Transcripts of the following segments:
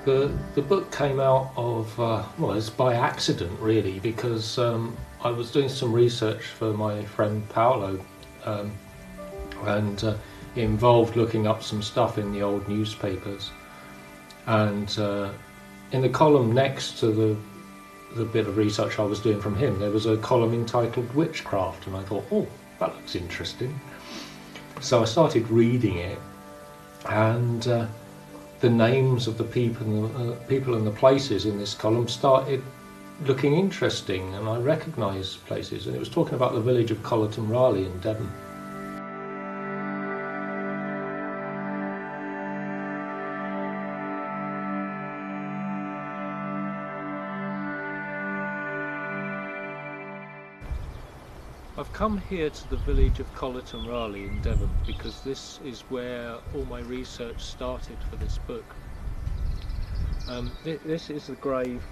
The book came out of, well, it's by accident really, because I was doing some research for my friend Paolo, and it involved looking up some stuff in the old newspapers, and in the column next to the bit of research I was doing from him, there was a column entitled Witchcraft, and I thought, oh, that looks interesting. So I started reading it, and the names of the people and the places in this column started looking interesting, and I recognised places, and it was talking about the village of Collerton Raleigh in Devon. I've come here to the village of Collerton Raleigh in Devon because this is where all my research started for this book. This is the grave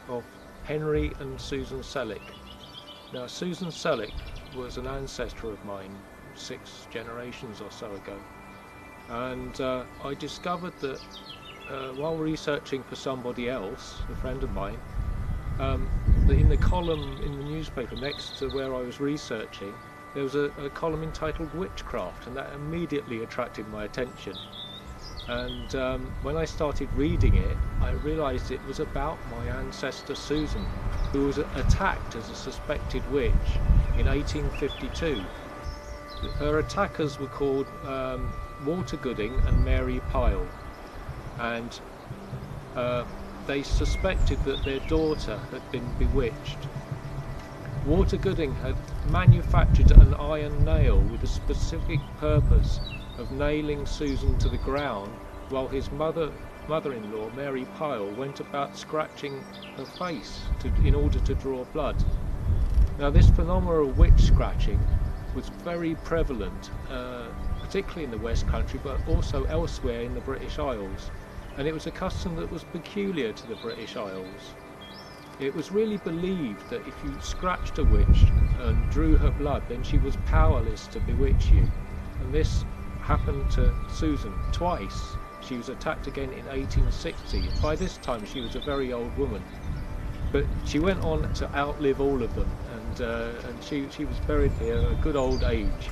of Henry and Susan Selleck. Now, Susan Selleck was an ancestor of mine 6 generations or so ago, and I discovered that while researching for somebody else, a friend of mine, that in the column in the newspaper next to where I was researching, there was a column entitled Witchcraft, and that immediately attracted my attention. And when I started reading it, I realised it was about my ancestor Susan, who was attacked as a suspected witch in 1852. Her attackers were called Walter Gooding and Mary Pyle, and they suspected that their daughter had been bewitched. Walter Gooding had manufactured an iron nail with a specific purpose of nailing Susan to the ground, while his mother-in-law, Mary Pyle, went about scratching her face in order to draw blood. Now, this phenomenon of witch scratching was very prevalent, particularly in the West Country, but also elsewhere in the British Isles. And it was a custom that was peculiar to the British Isles. It was really believed that if you scratched a witch and drew her blood, then she was powerless to bewitch you. And this happened to Susan twice. She was attacked again in 1860. By this time she was a very old woman. But she went on to outlive all of them, and she was buried here at a good old age.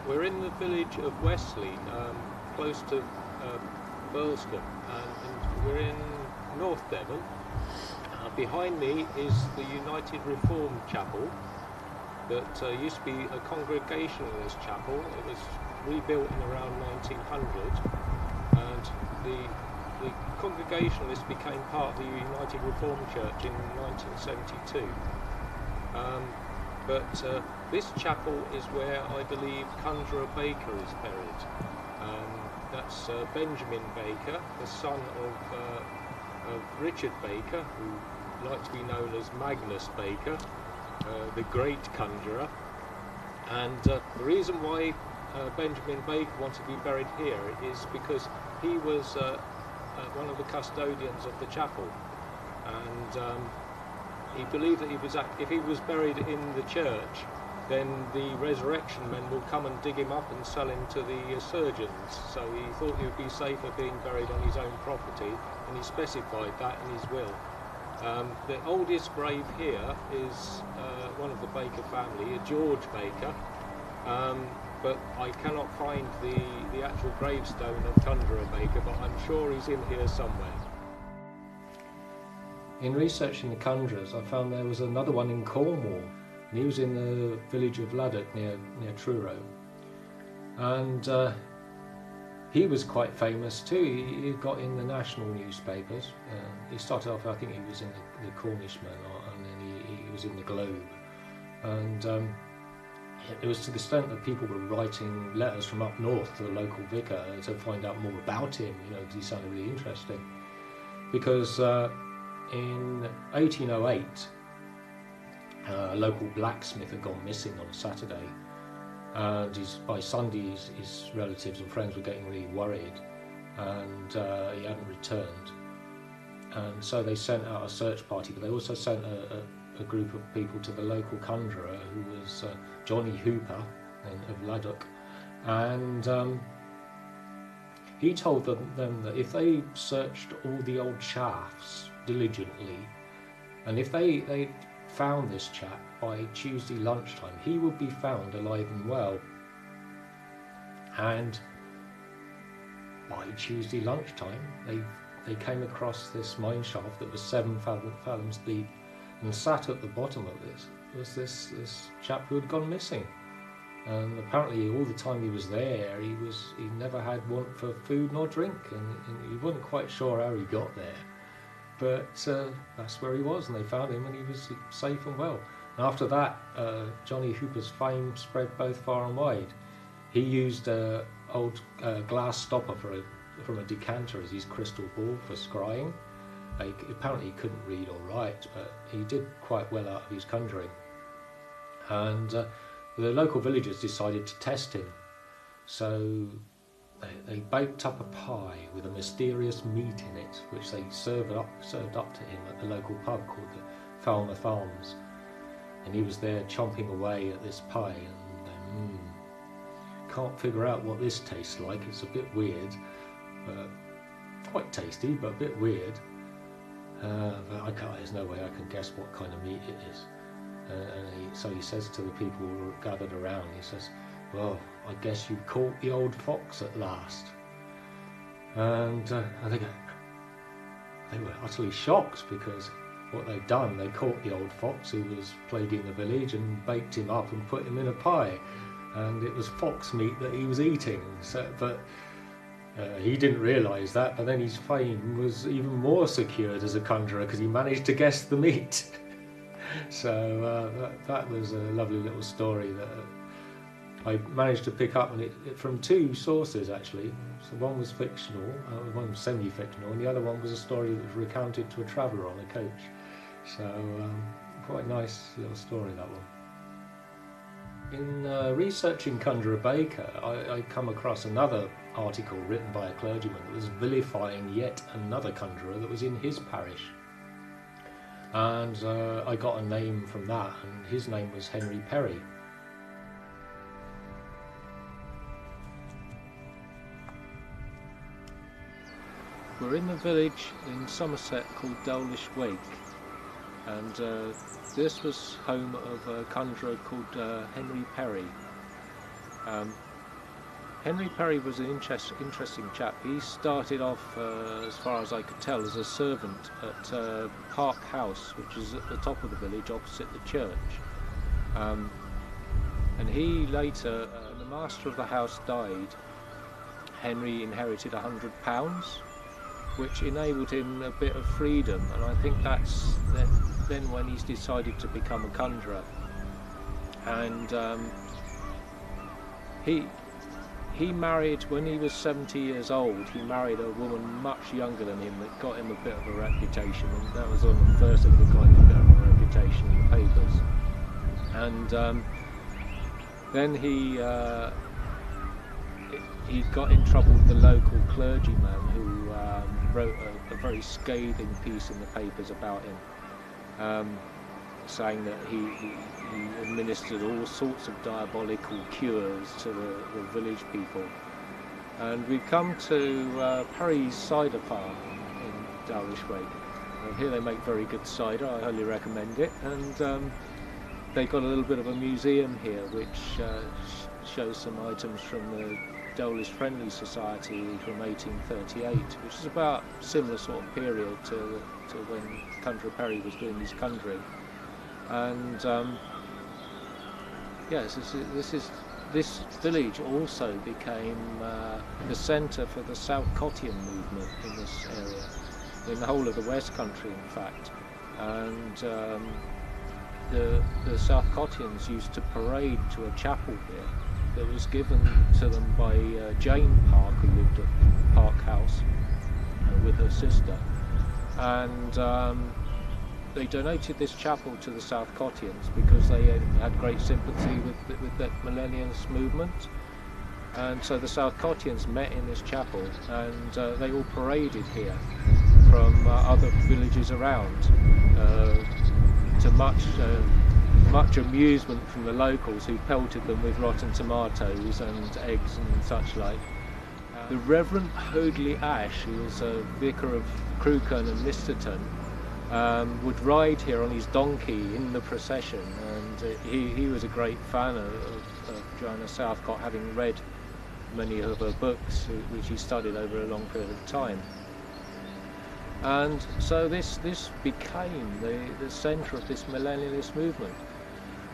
We're in the village of Wesley, close to Burlescombe, and we're in North Devon. Behind me is the United Reformed Chapel that used to be a Congregationalist chapel. It was rebuilt in around 1900, and the Congregationalists became part of the United Reformed Church in 1972. But this chapel is where I believe Conjurer Baker is buried. That's Benjamin Baker, the son of Richard Baker, who liked to be known as Magnus Baker, the great conjurer. And the reason why Benjamin Baker wanted to be buried here is because he was one of the custodians of the chapel, and he believed that if he was buried in the church, then the resurrection men will come and dig him up and sell him to the surgeons. So he thought he would be safer being buried on his own property, and he specified that in his will. The oldest grave here is one of the Baker family, a George Baker, but I cannot find the actual gravestone of Conjurer Baker, but I'm sure he's in here somewhere. In researching the Conjurors, I found there was another one in Cornwall, and he was in the village of Laddock near Truro, and he was quite famous too. He got in the national newspapers. He started off, I think he was in the Cornishman, and then he was in the Globe, and it was to the extent that people were writing letters from up north to the local vicar to find out more about him, because he sounded really interesting. Because in 1808, a local blacksmith had gone missing on a Saturday, and by Sunday his relatives and friends were getting really worried, and he hadn't returned. And so they sent out a search party, but they also sent a group of people to the local conjurer, who was Johnny Hooper of Laddock, and he told them that if they searched all the old shafts diligently, and if they found this chap by Tuesday lunchtime, he would be found alive and well. And by Tuesday lunchtime, they came across this mine shaft that was 7 fathoms deep, and sat at the bottom of this was this chap who had gone missing. And apparently all the time he was there, he never had want for food nor drink, and he wasn't quite sure how he got there. But that's where he was, and they found him, and he was safe and well. And after that, Johnny Hooper's fame spread both far and wide. He used an old glass stopper from a decanter as his crystal ball for scrying. Apparently he couldn't read or write, but he did quite well out of his conjuring. And the local villagers decided to test him. So they baked up a pie with a mysterious meat in it, which they served up to him at the local pub called the Falmouth Arms. And he was there chomping away at this pie, and can't figure out what this tastes like. It's a bit weird, quite tasty, but a bit weird. But there's no way I can guess what kind of meat it is. So he says to the people who are gathered around, he says, "Well, I guess you caught the old fox at last." And they were utterly shocked, because what they'd done, they caught the old fox who was plaguing the village and baked him up and put him in a pie, and it was fox meat that he was eating. But he didn't realise that, but then his fame was even more secured as a conjurer because he managed to guess the meat. So that was a lovely little story that I managed to pick up from 2 sources actually. So one was fictional, one was semi-fictional, and the other one was a story that was recounted to a traveller on a coach. So quite a nice little story, that one. In researching Conjurer Baker, I come across another article written by a clergyman that was vilifying yet another conjurer that was in his parish. And I got a name from that, and his name was Henry Parry. We're in a village in Somerset called Dowlish Wake, and this was home of a conjurer called Henry Parry. Henry Parry was an interesting chap. He started off, as far as I could tell, as a servant at Park House, which is at the top of the village opposite the church. And he later, when the master of the house died, Henry inherited £100, which enabled him a bit of freedom, and I think that's then when he's decided to become a conjurer. And he married, when he was 70 years old, he married a woman much younger than him that got him a bit of a reputation, and that was on the first of the got him a bit of a reputation in the papers. And then he got in trouble with the local clergyman who wrote a very scathing piece in the papers about him, saying that he administered all sorts of diabolical cures to the village people. And we've come to Parry's cider farm in Dowlish Wake. Here they make very good cider, I highly recommend it. And they've got a little bit of a museum here which shows some items from the Dowlish Friendly Society from 1838, which is about a similar sort of period to when Conjurer Parry was doing his conjuring. And yes, this village also became the centre for the Southcottian movement in this area, in the whole of the West Country, in fact. And the Southcottians used to parade to a chapel here that was given to them by Jane Park, who lived at Park House with her sister. And they donated this chapel to the Southcottians because they had great sympathy with that millennialist movement. And so the Southcottians met in this chapel, and they all paraded here from other villages around, to much amusement from the locals, who pelted them with rotten tomatoes and eggs and such like. the Reverend Hoadley Ash, who was a vicar of Crewcombe and Misterton, would ride here on his donkey in the procession, and he was a great fan of Joanna Southcott, having read many of her books, which he studied over a long period of time. And so this became the centre of this millennialist movement.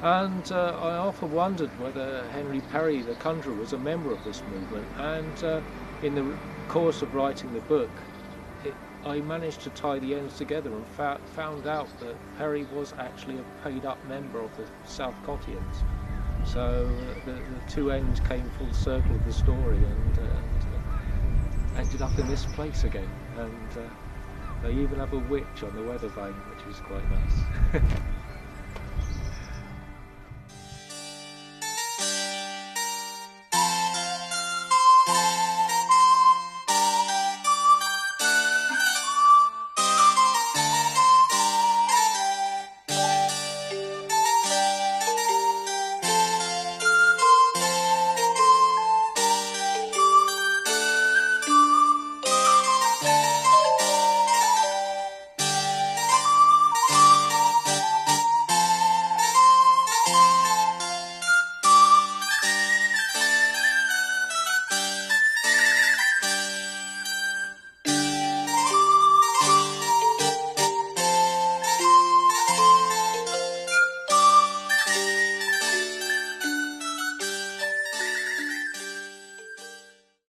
And I often wondered whether Henry Parry, the conjurer, was a member of this movement. And in the course of writing the book, I managed to tie the ends together and found out that Parry was actually a paid-up member of the Southcottians. So the two ends came full circle of the story, and ended up in this place again. And they even have a witch on the weather vane, which is quite nice.